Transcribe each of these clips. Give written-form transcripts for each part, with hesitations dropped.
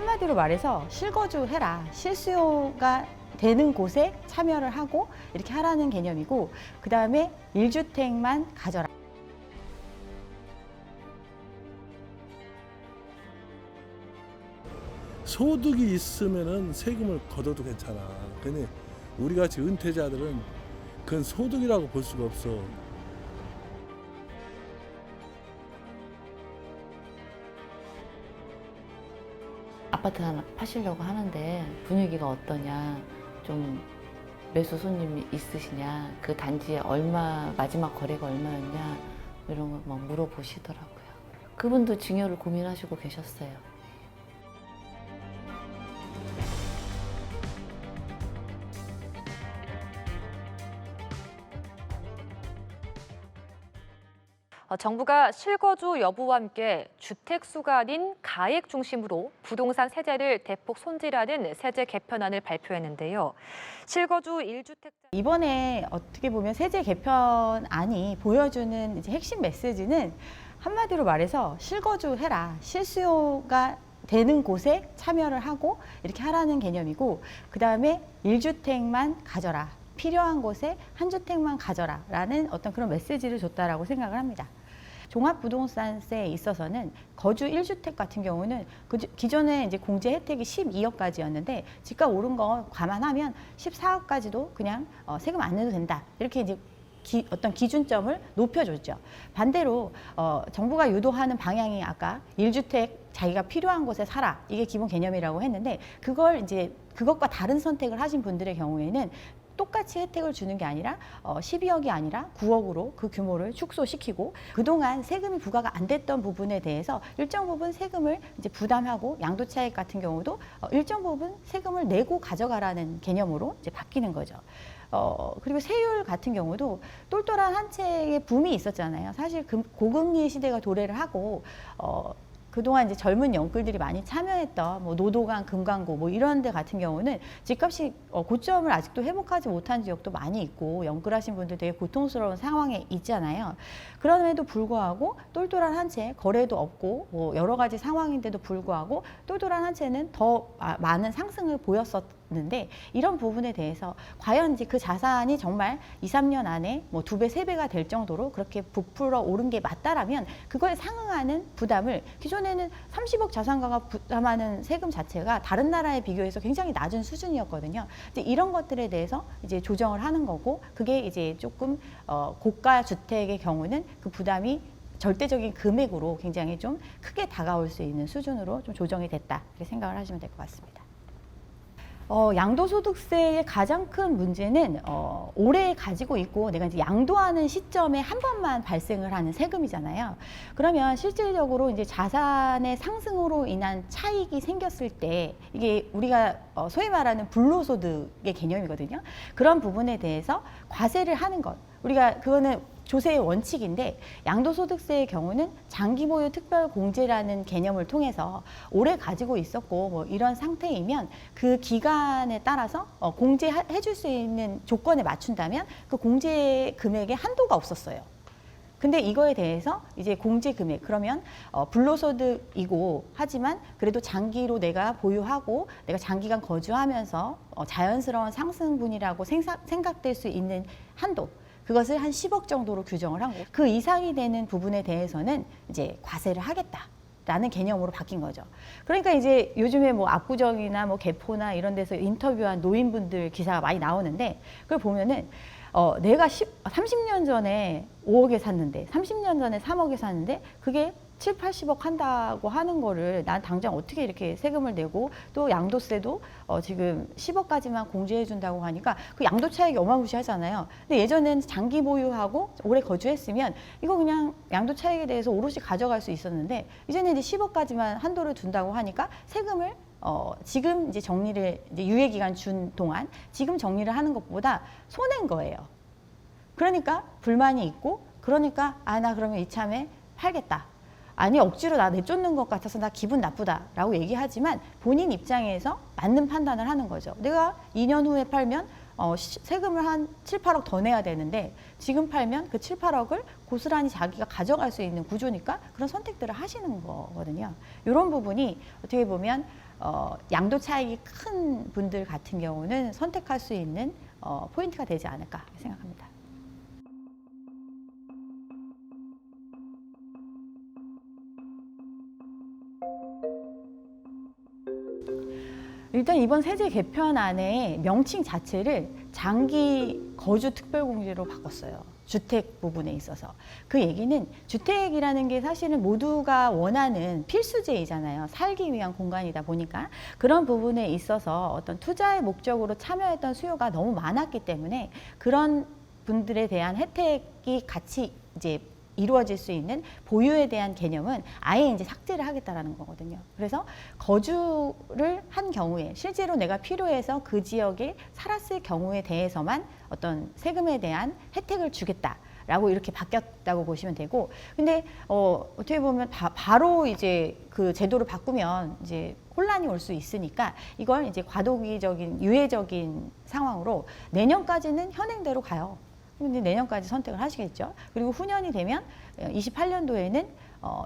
한마디로 말해서 실거주해라. 실수요가 되는 곳에 참여를 하고 이렇게 하라는 개념이고, 그 다음에 1주택만 가져라. 소득이 있으면은 세금을 걷어도 괜찮아. 근데 우리 같이 은퇴자들은 그건 소득이라고 볼 수가 없어. 아파트 하나 파시려고 하는데 분위기가 어떠냐, 좀 매수 손님이 있으시냐, 그 단지에 얼마, 마지막 거래가 얼마였냐, 이런 거 막 물어보시더라고요. 그분도 증여를 고민하시고 계셨어요. 정부가 실거주 여부와 함께 주택 수가 아닌 가액 중심으로 부동산 세제를 대폭 손질하는 세제 개편안을 발표했는데요. 실거주 1주택자 이번에 어떻게 보면 세제 개편안이 보여주는 이제 핵심 메시지는 한마디로 말해서 실거주해라. 실수요가 되는 곳에 참여를 하고 이렇게 하라는 개념이고, 그 다음에 1주택만 가져라. 필요한 곳에 한 주택만 가져라 라는 어떤 그런 메시지를 줬다라고 생각을 합니다. 종합부동산세에 있어서는 거주 1주택 같은 경우는 기존에 이제 공제 혜택이 12억까지였는데 집값 오른 거 감안하면 14억까지도 그냥 세금 안 내도 된다. 이렇게 이제 어떤 기준점을 높여줬죠. 반대로 정부가 유도하는 방향이 아까 1주택 자기가 필요한 곳에 살아, 이게 기본 개념이라고 했는데, 그걸 이제 그것과 다른 선택을 하신 분들의 경우에는 똑같이 혜택을 주는 게 아니라 12억이 아니라 9억으로 그 규모를 축소시키고, 그동안 세금이 부과가 안 됐던 부분에 대해서 일정 부분 세금을 이제 부담하고, 양도차익 같은 경우도 일정 부분 세금을 내고 가져가라는 개념으로 이제 바뀌는 거죠. 그리고 세율 같은 경우도 똘똘한 한 채의 붐이 있었잖아요. 사실 고금리 시대가 도래를 하고 그동안 이제 젊은 영끌들이 많이 참여했던 뭐 노도강, 금강고 뭐 이런 데 같은 경우는 집값이 고점을 아직도 회복하지 못한 지역도 많이 있고, 영끌하신 분들 되게 고통스러운 상황에 있잖아요. 그럼에도 불구하고 똘똘한 한 채, 거래도 없고 뭐 여러 가지 상황인데도 불구하고 똘똘한 한 채는 더 많은 상승을 보였었는데, 이런 부분에 대해서 과연 이제 그 자산이 정말 2, 3년 안에 뭐 2배, 3배가 될 정도로 그렇게 부풀어 오른 게 맞다라면 그거에 상응하는 부담을, 기존에는 30억 자산가가 부담하는 세금 자체가 다른 나라에 비교해서 굉장히 낮은 수준이었거든요. 이제 이런 것들에 대해서 이제 조정을 하는 거고, 그게 이제 조금 고가 주택의 경우는 그 부담이 절대적인 금액으로 굉장히 좀 크게 다가올 수 있는 수준으로 좀 조정이 됐다, 이렇게 생각을 하시면 될 것 같습니다. 양도소득세의 가장 큰 문제는 올해 가지고 있고 내가 이제 양도하는 시점에 한 번만 발생을 하는 세금이잖아요. 그러면 실질적으로 이제 자산의 상승으로 인한 차익이 생겼을 때, 이게 우리가 소위 말하는 불로소득의 개념이거든요. 그런 부분에 대해서 과세를 하는 것, 우리가 그거는 조세의 원칙인데, 양도소득세의 경우는 장기보유 특별공제라는 개념을 통해서 오래 가지고 있었고 뭐 이런 상태이면 그 기간에 따라서 공제해 줄 수 있는 조건에 맞춘다면 그 공제 금액에 한도가 없었어요. 근데 이거에 대해서 이제 공제 금액, 그러면 불로소득이고 하지만 그래도 장기로 내가 보유하고 내가 장기간 거주하면서 자연스러운 상승분이라고 생각될 수 있는 한도, 그것을 한 10억 정도로 규정을 하고, 그 이상이 되는 부분에 대해서는 이제 과세를 하겠다라는 개념으로 바뀐 거죠. 그러니까 이제 요즘에 뭐 압구정이나 뭐 개포나 이런 데서 인터뷰한 노인분들 기사가 많이 나오는데, 그걸 보면은 내가 30년 전에 5억에 샀는데, 30년 전에 3억에 샀는데 그게 7, 80억 한다고 하는 거를 난 당장 어떻게 이렇게 세금을 내고, 또 양도세도 지금 10억까지만 공제해 준다고 하니까 그 양도 차익이 어마무시하잖아요. 근데 예전에는 장기 보유하고 오래 거주했으면 이거 그냥 양도 차익에 대해서 오롯이 가져갈 수 있었는데, 이제는 이제 10억까지만 한도를 둔다고 하니까 세금을 지금 이제 정리를, 이제 유예 기간 준 동안 지금 정리를 하는 것보다 손해인 거예요. 그러니까 불만이 있고, 그러니까 나 그러면 이참에 팔겠다. 아니 억지로 나 내쫓는 것 같아서 나 기분 나쁘다라고 얘기하지만 본인 입장에서 맞는 판단을 하는 거죠. 내가 2년 후에 팔면 세금을 한 7, 8억 더 내야 되는데 지금 팔면 그 7, 8억을 고스란히 자기가 가져갈 수 있는 구조니까 그런 선택들을 하시는 거거든요. 이런 부분이 어떻게 보면 양도 차익이 큰 분들 같은 경우는 선택할 수 있는 포인트가 되지 않을까 생각합니다. 일단 이번 세제 개편안의 명칭 자체를 장기 거주 특별공제로 바꿨어요. 주택 부분에 있어서. 그 얘기는 주택이라는 게 사실은 모두가 원하는 필수제이잖아요. 살기 위한 공간이다 보니까 그런 부분에 있어서 어떤 투자의 목적으로 참여했던 수요가 너무 많았기 때문에 그런 분들에 대한 혜택이 같이 이제 이루어질 수 있는 보유에 대한 개념은 아예 이제 삭제를 하겠다라는 거거든요. 그래서 거주를 한 경우에 실제로 내가 필요해서 그 지역에 살았을 경우에 대해서만 어떤 세금에 대한 혜택을 주겠다라고 이렇게 바뀌었다고 보시면 되고, 근데 어떻게 보면 바로 이제 그 제도를 바꾸면 이제 혼란이 올 수 있으니까 이걸 이제 과도기적인 유예적인 상황으로 내년까지는 현행대로 가요. 근데 내년까지 선택을 하시겠죠. 그리고 후년이 되면 28년도에는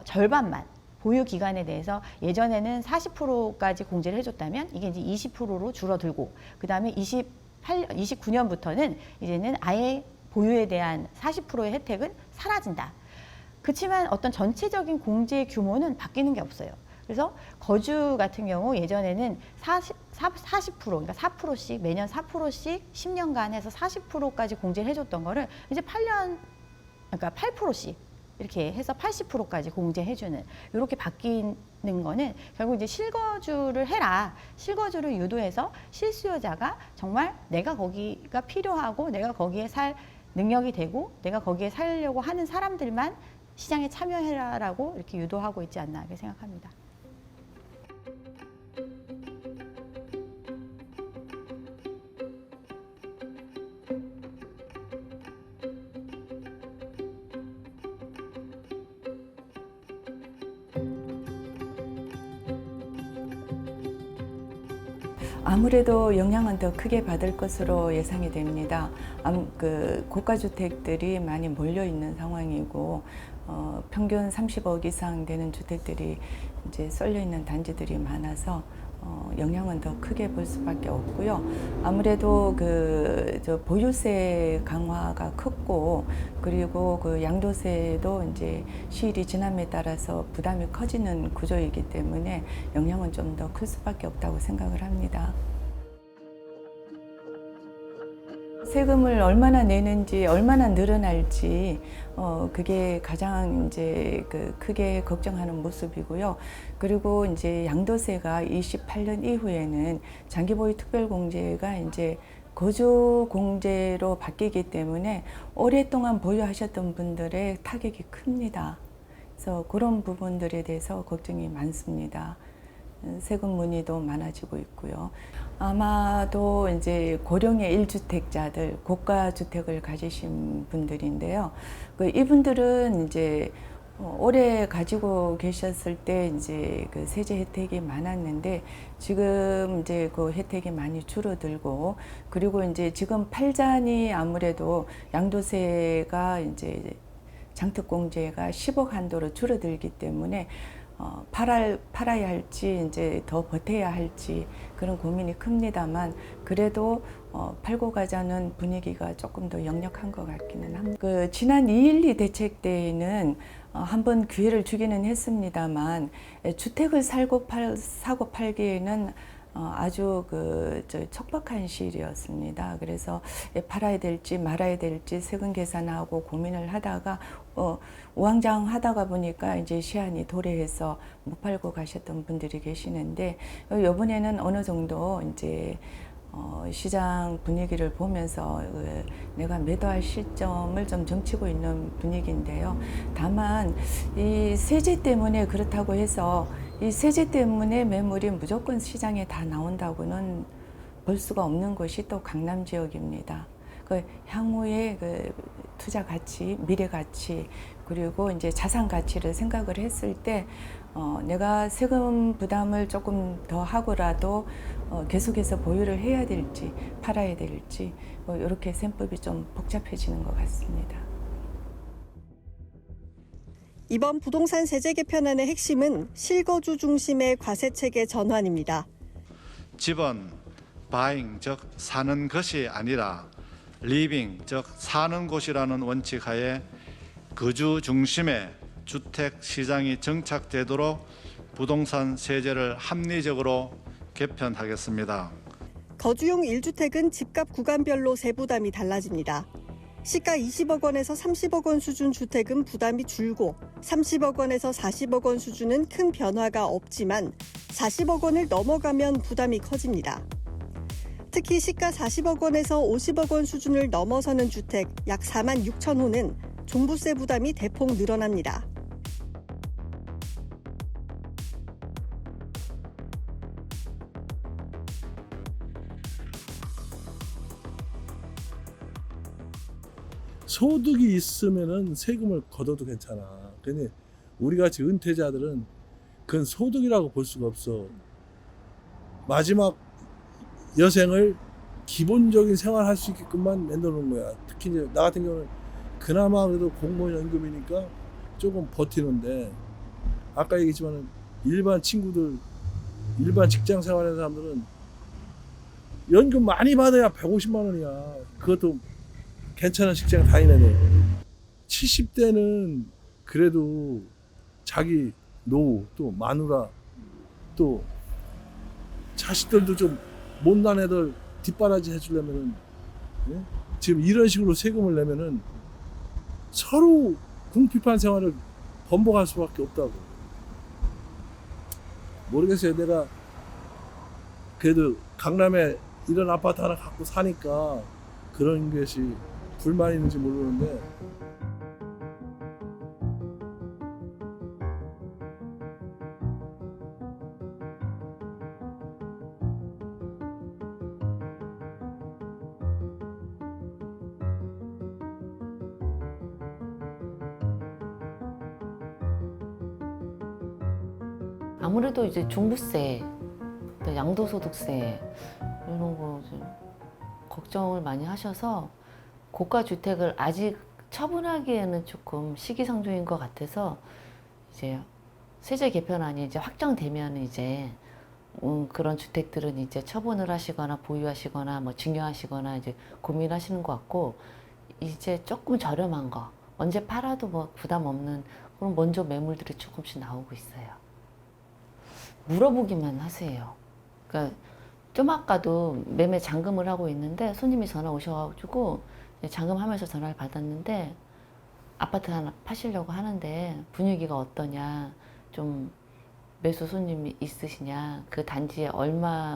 절반만 보유 기간에 대해서 예전에는 40%까지 공제를 해줬다면 이게 이제 20%로 줄어들고 그 다음에 29년부터는 이제는 아예 보유에 대한 40%의 혜택은 사라진다. 그렇지만 어떤 전체적인 공제 규모는 바뀌는 게 없어요. 그래서 거주 같은 경우 예전에는 40%, 그러니까 4%씩 매년 4%씩 10년간 해서 40%까지 공제를 해줬던 거를 이제 8년, 그러니까 8%씩 이렇게 해서 80%까지 공제해주는 이렇게 바뀌는 거는 결국 이제 실거주를 해라. 실거주를 유도해서 실수요자가 정말 내가 거기가 필요하고 내가 거기에 살 능력이 되고 내가 거기에 살려고 하는 사람들만 시장에 참여해라라고 이렇게 유도하고 있지 않나 이렇게 생각합니다. 아무래도 영향은 더 크게 받을 것으로 예상이 됩니다. 고가주택들이 많이 몰려 있는 상황이고 평균 30억 이상 되는 주택들이 이제 쏠려 있는 단지들이 많아서 영향은 더 크게 볼 수밖에 없고요. 아무래도 보유세 강화가 컸고 그리고 그 양도세도 이제 시일이 지남에 따라서 부담이 커지는 구조이기 때문에 영향은 좀 더 클 수밖에 없다고 생각을 합니다. 세금을 얼마나 내는지, 얼마나 늘어날지, 그게 가장 이제 크게 걱정하는 모습이고요. 그리고 이제 양도세가 28년 이후에는 장기보유 특별공제가 이제 거주공제로 바뀌기 때문에 오랫동안 보유하셨던 분들의 타격이 큽니다. 그래서 그런 부분들에 대해서 걱정이 많습니다. 세금 문의도 많아지고 있고요. 아마도 이제 고령의 1주택자들, 고가 주택을 가지신 분들인데요. 이분들은 이제 오래 가지고 계셨을 때 이제 그 세제 혜택이 많았는데 지금 이제 그 혜택이 많이 줄어들고 그리고 이제 지금 팔자니 아무래도 양도세가 이제 장특공제가 10억 한도로 줄어들기 때문에 팔아야 할지 이제 더 버텨야 할지 그런 고민이 큽니다만 그래도 팔고 가자는 분위기가 조금 더 역력한 것 같기는 합니다. 지난 2.12 대책 때에는 한번 기회를 주기는 했습니다만 주택을 사고 팔기에는 아주 척박한 시일이었습니다. 그래서 팔아야 될지 말아야 될지 세금 계산하고 고민을 하다가 우왕좌왕하다가 보니까 이제 시한이 도래해서 못 팔고 가셨던 분들이 계시는데 이번에는 어느 정도 이제 시장 분위기를 보면서 내가 매도할 시점을 좀 점치고 있는 분위기인데요. 다만 이 세제 때문에 그렇다고 해서 이 세제 때문에 매물이 무조건 시장에 다 나온다고는 볼 수가 없는 것이 또 강남 지역입니다. 향후의 투자 가치, 미래 가치, 그리고 이제 자산 가치를 생각을 했을 때 내가 세금 부담을 조금 더 하고라도 계속해서 보유를 해야 될지 팔아야 될지 이렇게 셈법이 좀 복잡해지는 것 같습니다. 이번 부동산 세제 개편안의 핵심은 실거주 중심의 과세체계 전환입니다. 집은 바잉, 즉 사는 것이 아니라 리빙, 즉 사는 곳이라는 원칙 하에 거주 중심의 주택 시장이 정착되도록 부동산 세제를 합리적으로 개편하겠습니다. 거주용 1주택은 집값 구간별로 세부담이 달라집니다. 시가 20억 원에서 30억 원 수준 주택은 부담이 줄고 30억 원에서 40억 원 수준은 큰 변화가 없지만 40억 원을 넘어가면 부담이 커집니다. 특히 시가 40억 원에서 50억 원 수준을 넘어서는 주택 약 4만 6천 호는 종부세 부담이 대폭 늘어납니다. 소득이 있으면은 세금을 걷어도 괜찮아. 근데 우리 같이 은퇴자들은 그건 소득이라고 볼 수가 없어. 마지막 여생을 기본적인 생활할 수 있게끔만 만들어 놓은 거야. 특히 이제 나 같은 경우는 그나마 그래도 공무원연금이니까 조금 버티는데, 아까 얘기했지만 일반 친구들, 일반 직장 생활하는 사람들은 연금 많이 받아야 150만 원이야. 그것도 괜찮은 직장 다니는 애. 70대는 그래도 자기 노후, 또 마누라, 또 자식들도 좀 못난 애들 뒷바라지 해주려면은, 예? 지금 이런 식으로 세금을 내면은 서로 궁핍한 생활을 번복할 수밖에 없다고. 모르겠어요. 내가 그래도 강남에 이런 아파트 하나 갖고 사니까 그런 것이 불만이 있는지 모르는데, 아무래도 이제 종부세, 또 양도소득세 이런 거 좀 걱정을 많이 하셔서 고가 주택을 아직 처분하기에는 조금 시기상조인 것 같아서 이제 세제 개편안이 이제 확정되면 이제 그런 주택들은 이제 처분을 하시거나 보유하시거나 뭐 증여하시거나 이제 고민하시는 것 같고, 이제 조금 저렴한 거 언제 팔아도 뭐 부담 없는 그런 먼저 매물들이 조금씩 나오고 있어요. 물어보기만 하세요. 그러니까 좀 아까도 매매 잔금을 하고 있는데 손님이 전화 오셔가지고 잔금하면서 전화를 받았는데 아파트 하나 파시려고 하는데 분위기가 어떠냐, 좀 매수 손님이 있으시냐, 그 단지에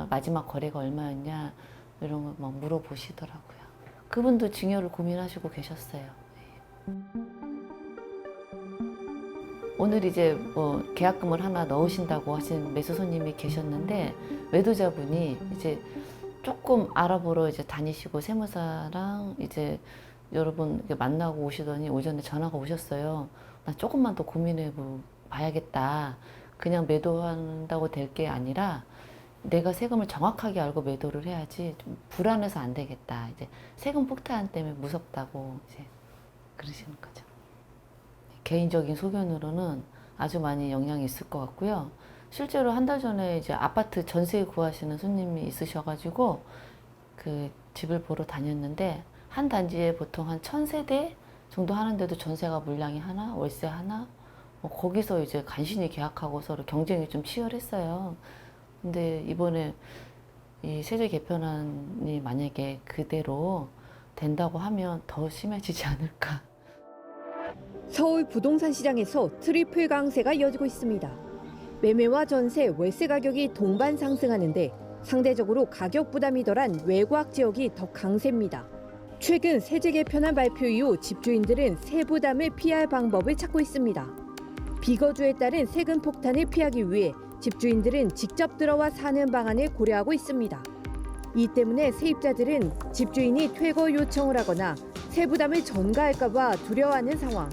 마지막 거래가 얼마였냐 이런 거 막 물어보시더라고요. 그분도 증여를 고민하시고 계셨어요. 오늘 이제 뭐 계약금을 하나 넣으신다고 하신 매수 손님이 계셨는데, 매도자분이 이제 조금 알아보러 이제 다니시고 세무사랑 이제 여러분 만나고 오시더니 오전에 전화가 오셨어요. 나 조금만 더 고민해 봐야겠다. 그냥 매도한다고 될 게 아니라 내가 세금을 정확하게 알고 매도를 해야지 좀 불안해서 안 되겠다. 이제 세금 폭탄 때문에 무섭다고 이제 그러시는 거죠. 개인적인 소견으로는 아주 많이 영향이 있을 것 같고요. 실제로 한 달 전에 이제 아파트 전세 구하시는 손님이 있으셔가지고 그 집을 보러 다녔는데, 한 단지에 보통 한 1000세대 정도 하는데도 전세가 물량이 하나, 월세 하나, 뭐 거기서 이제 간신히 계약하고 서로 경쟁이 좀 치열했어요. 근데 이번에 이 세제 개편안이 만약에 그대로 된다고 하면 더 심해지지 않을까. 서울 부동산 시장에서 트리플 강세가 이어지고 있습니다. 매매와 전세, 월세 가격이 동반 상승하는데 상대적으로 가격 부담이 덜한 외곽 지역이 더 강세입니다. 최근 세제 개편안 발표 이후 집주인들은 세부담을 피할 방법을 찾고 있습니다. 비거주에 따른 세금 폭탄을 피하기 위해 집주인들은 직접 들어와 사는 방안을 고려하고 있습니다. 이 때문에 세입자들은 집주인이 퇴거 요청을 하거나 세부담을 전가할까 봐 두려워하는 상황.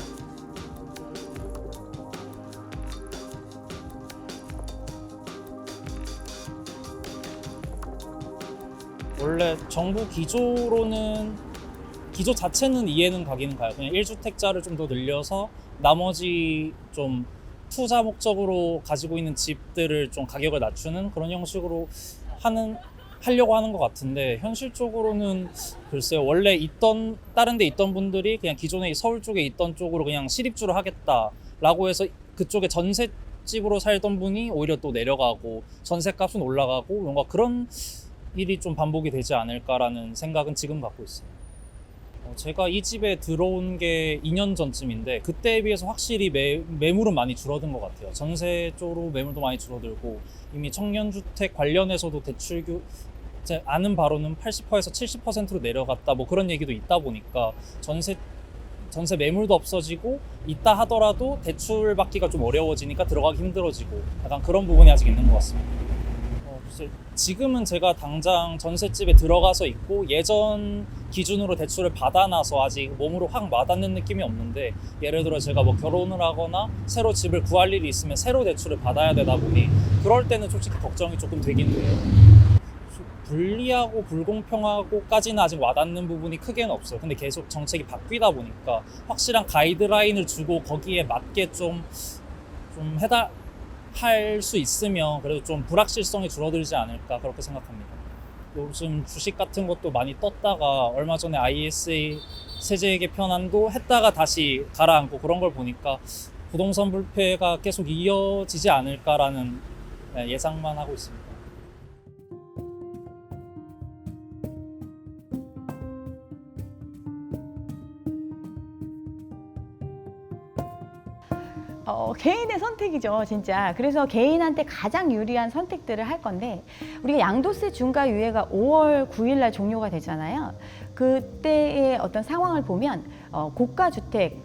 원래 정부 기조 자체는 이해는 가기는 가요. 그냥 1주택자를 좀 더 늘려서 나머지 좀 투자 목적으로 가지고 있는 집들을 좀 가격을 낮추는 그런 형식으로 하려고 하는 것 같은데, 현실적으로는 글쎄요. 원래 다른 데 있던 분들이 그냥 기존에 서울 쪽에 있던 쪽으로 그냥 시립주로 하겠다라고 해서 그쪽에 전셋집으로 살던 분이 오히려 또 내려가고 전셋값은 올라가고 뭔가 그런 일이 좀 반복이 되지 않을까라는 생각은 지금 갖고 있어요. 제가 이 집에 들어온 게 2년 전쯤인데 그때에 비해서 확실히 매물은 많이 줄어든 것 같아요. 전세 쪽으로 매물도 많이 줄어들고, 이미 청년주택 관련해서도 제 아는 바로는 80%에서 70%로 내려갔다, 뭐 그런 얘기도 있다 보니까 전세 매물도 없어지고, 있다 하더라도 대출 받기가 좀 어려워지니까 들어가기 힘들어지고, 약간 그런 부분이 아직 있는 것 같습니다. 지금은 제가 당장 전셋집에 들어가서 있고 예전 기준으로 대출을 받아놔서 아직 몸으로 확 와닿는 느낌이 없는데, 예를 들어 제가 뭐 결혼을 하거나 새로 집을 구할 일이 있으면 새로 대출을 받아야 되다 보니 그럴 때는 솔직히 걱정이 조금 되긴 돼요. 불리하고 불공평하고까지는 아직 와닿는 부분이 크게는 없어요. 근데 계속 정책이 바뀌다 보니까 확실한 가이드라인을 주고 거기에 맞게 좀 할 수 있으면 그래도 좀 불확실성이 줄어들지 않을까, 그렇게 생각합니다. 요즘 주식 같은 것도 많이 떴다가 얼마 전에 ISA 세제 개편안도 했다가 다시 가라앉고, 그런 걸 보니까 부동산 불패가 계속 이어지지 않을까라는 예상만 하고 있습니다. 개인의 선택이죠, 진짜. 그래서 개인한테 가장 유리한 선택들을 할 건데, 우리가 양도세 중과 유예가 5월 9일 날 종료가 되잖아요. 그때의 어떤 상황을 보면 고가 주택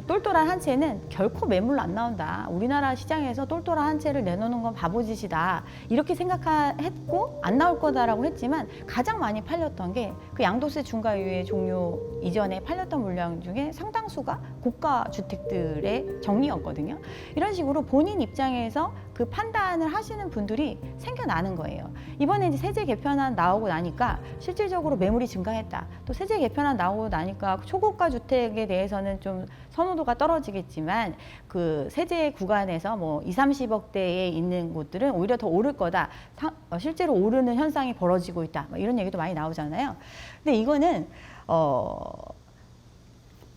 똘똘한 한 채는 결코 매물로 안 나온다. 우리나라 시장에서 똘똘한 한 채를 내놓는 건 바보짓이다. 이렇게 생각했고 안 나올 거다라고 했지만, 가장 많이 팔렸던 게 그 양도세 중과유예 종료 이전에 팔렸던 물량 중에 상당수가 고가 주택들의 정리였거든요. 이런 식으로 본인 입장에서 그 판단을 하시는 분들이 생겨나는 거예요. 이번에 이제 세제 개편안 나오고 나니까 실질적으로 매물이 증가했다. 또 세제 개편안 나오고 나니까 초고가 주택에 대해서는 좀 선호도가 떨어지겠지만, 그 세제 구간에서 뭐 20, 30억대에 있는 곳들은 오히려 더 오를 거다. 실제로 오르는 현상이 벌어지고 있다. 이런 얘기도 많이 나오잖아요. 근데 이거는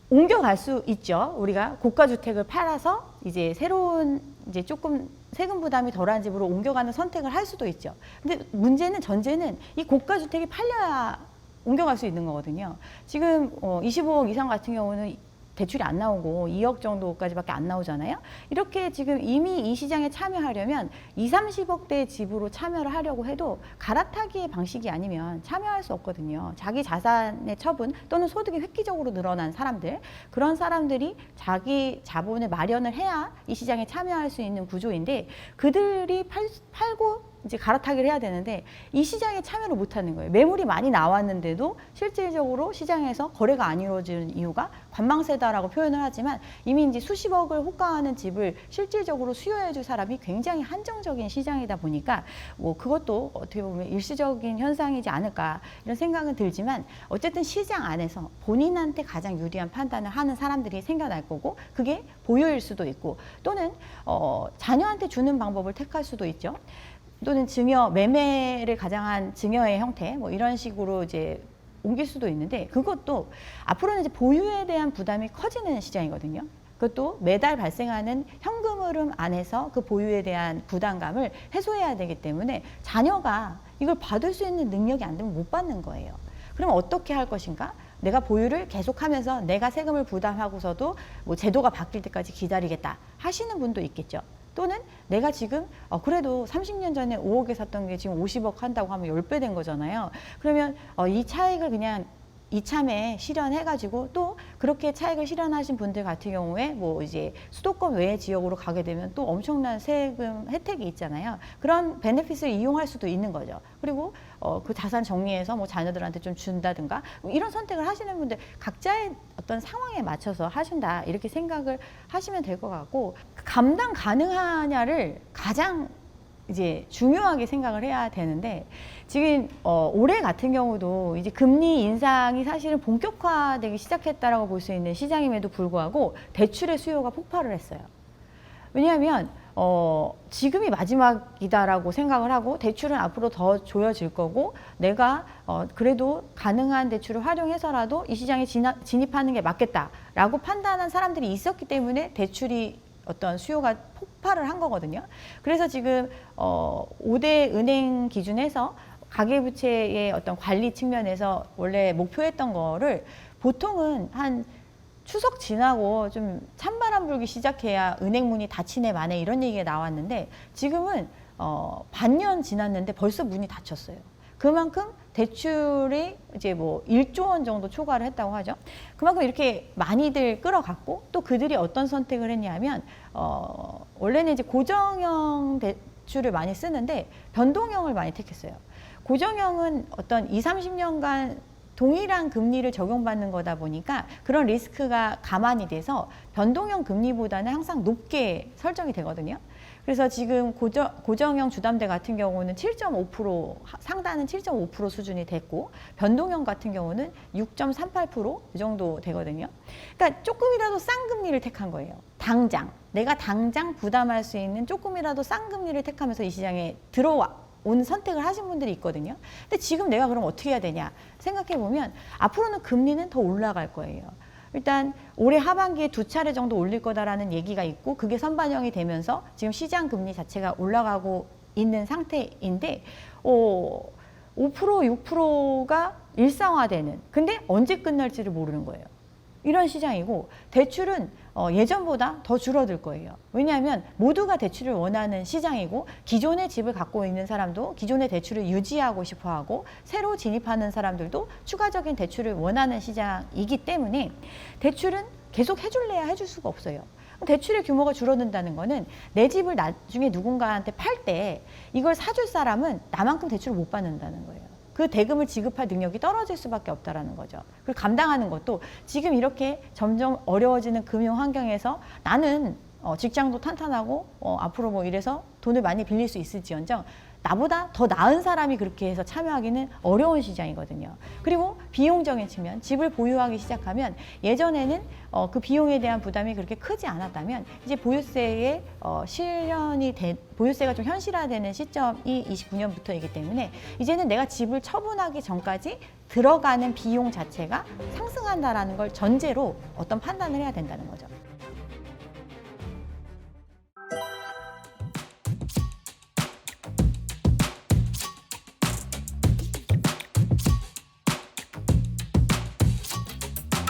옮겨갈 수 있죠. 우리가 고가 주택을 팔아서 이제 새로운 이제 조금 세금 부담이 덜한 집으로 옮겨가는 선택을 할 수도 있죠. 근데 전제는 이 고가 주택이 팔려야 옮겨갈 수 있는 거거든요. 지금 25억 이상 같은 경우는 대출이 안 나오고 2억 정도까지밖에 안 나오잖아요. 이렇게 지금 이미 이 시장에 참여하려면 20, 30억대 집으로 참여를 하려고 해도 갈아타기의 방식이 아니면 참여할 수 없거든요. 자기 자산의 처분 또는 소득이 획기적으로 늘어난 사람들, 그런 사람들이 자기 자본을 마련을 해야 이 시장에 참여할 수 있는 구조인데, 그들이 팔고 이제 갈아타기를 해야 되는데 이 시장에 참여를 못하는 거예요. 매물이 많이 나왔는데도 실질적으로 시장에서 거래가 안 이루어지는 이유가 관망세다라고 표현을 하지만, 이미 이제 수십억을 호가하는 집을 실질적으로 수요해줄 사람이 굉장히 한정적인 시장이다 보니까 뭐 그것도 어떻게 보면 일시적인 현상이지 않을까, 이런 생각은 들지만, 어쨌든 시장 안에서 본인한테 가장 유리한 판단을 하는 사람들이 생겨날 거고, 그게 보유일 수도 있고, 또는 자녀한테 주는 방법을 택할 수도 있죠. 또는 증여, 매매를 가장한 증여의 형태, 뭐 이런 식으로 이제 옮길 수도 있는데, 그것도 앞으로는 이제 보유에 대한 부담이 커지는 시장이거든요. 그것도 매달 발생하는 현금 흐름 안에서 그 보유에 대한 부담감을 해소해야 되기 때문에 자녀가 이걸 받을 수 있는 능력이 안 되면 못 받는 거예요. 그럼 어떻게 할 것인가? 내가 보유를 계속하면서 내가 세금을 부담하고서도 뭐 제도가 바뀔 때까지 기다리겠다 하시는 분도 있겠죠. 또는 내가 지금 그래도 30년 전에 5억에 샀던 게 지금 50억 한다고 하면 10배 된 거잖아요. 그러면 이 차익을 그냥 이참에 실현해가지고, 또 그렇게 차익을 실현하신 분들 같은 경우에 뭐 이제 수도권 외의 지역으로 가게 되면 또 엄청난 세금 혜택이 있잖아요. 그런 베네핏을 이용할 수도 있는 거죠. 그리고 그 자산 정리해서 뭐 자녀들한테 좀 준다든가, 이런 선택을 하시는 분들 각자의 어떤 상황에 맞춰서 하신다, 이렇게 생각을 하시면 될 것 같고, 감당 가능하냐를 가장 이제 중요하게 생각을 해야 되는데 지금 올해 같은 경우도 이제 금리 인상이 사실은 본격화되기 시작했다라고 볼 수 있는 시장임에도 불구하고 대출의 수요가 폭발을 했어요. 왜냐하면 지금이 마지막이다라고 생각을 하고 대출은 앞으로 더 조여질 거고 내가 그래도 가능한 대출을 활용해서라도 이 시장에 진입하는 게 맞겠다라고 판단한 사람들이 있었기 때문에 대출이 어떤 수요가 폭발을 한 거거든요. 그래서 지금 5대 은행 기준에서 가계부채의 어떤 관리 측면에서 원래 목표했던 거를 보통은 한 추석 지나고 좀 찬바람 불기 시작해야 은행 문이 닫히네 마네 이런 얘기가 나왔는데 지금은 반년 지났는데 벌써 문이 닫혔어요. 그만큼 대출이 이제 뭐 1조 원 정도 초과를 했다고 하죠. 그만큼 이렇게 많이들 끌어갔고 또 그들이 어떤 선택을 했냐면 원래는 이제 고정형 대출을 많이 쓰는데 변동형을 많이 택했어요. 고정형은 어떤 20, 30년간 동일한 금리를 적용받는 거다 보니까 그런 리스크가 감안이 돼서 변동형 금리보다는 항상 높게 설정이 되거든요. 그래서 지금 고정형 주담대 같은 경우는 7.5% 상단은 7.5% 수준이 됐고 변동형 같은 경우는 6.38% 이 정도 되거든요. 그러니까 조금이라도 싼 금리를 택한 거예요. 당장 내가 당장 부담할 수 있는 조금이라도 싼 금리를 택하면서 이 시장에 온 선택을 하신 분들이 있거든요. 근데 지금 내가 그럼 어떻게 해야 되냐 생각해 보면 앞으로는 금리는 더 올라갈 거예요. 일단 올해 하반기에 2차례 정도 올릴 거다라는 얘기가 있고 그게 선반영이 되면서 지금 시장 금리 자체가 올라가고 있는 상태인데 5% 6%가 일상화되는 근데 언제 끝날지를 모르는 거예요. 이런 시장이고 대출은 예전보다 더 줄어들 거예요. 왜냐하면 모두가 대출을 원하는 시장이고 기존의 집을 갖고 있는 사람도 기존의 대출을 유지하고 싶어하고 새로 진입하는 사람들도 추가적인 대출을 원하는 시장이기 때문에 대출은 계속 해줄래야 해줄 수가 없어요. 대출의 규모가 줄어든다는 거는 내 집을 나중에 누군가한테 팔 때 이걸 사줄 사람은 나만큼 대출을 못 받는다는 거예요. 그 대금을 지급할 능력이 떨어질 수밖에 없다라는 거죠. 그리고 감당하는 것도 지금 이렇게 점점 어려워지는 금융 환경에서 나는 직장도 탄탄하고 앞으로 뭐 이래서 돈을 많이 빌릴 수 있을지언정 나보다 더 나은 사람이 그렇게 해서 참여하기는 어려운 시장이거든요. 그리고 비용적인 측면, 집을 보유하기 시작하면 예전에는 그 비용에 대한 부담이 그렇게 크지 않았다면 이제 보유세의 보유세가 좀 현실화되는 시점이 29년부터이기 때문에 이제는 내가 집을 처분하기 전까지 들어가는 비용 자체가 상승한다라는 걸 전제로 어떤 판단을 해야 된다는 거죠.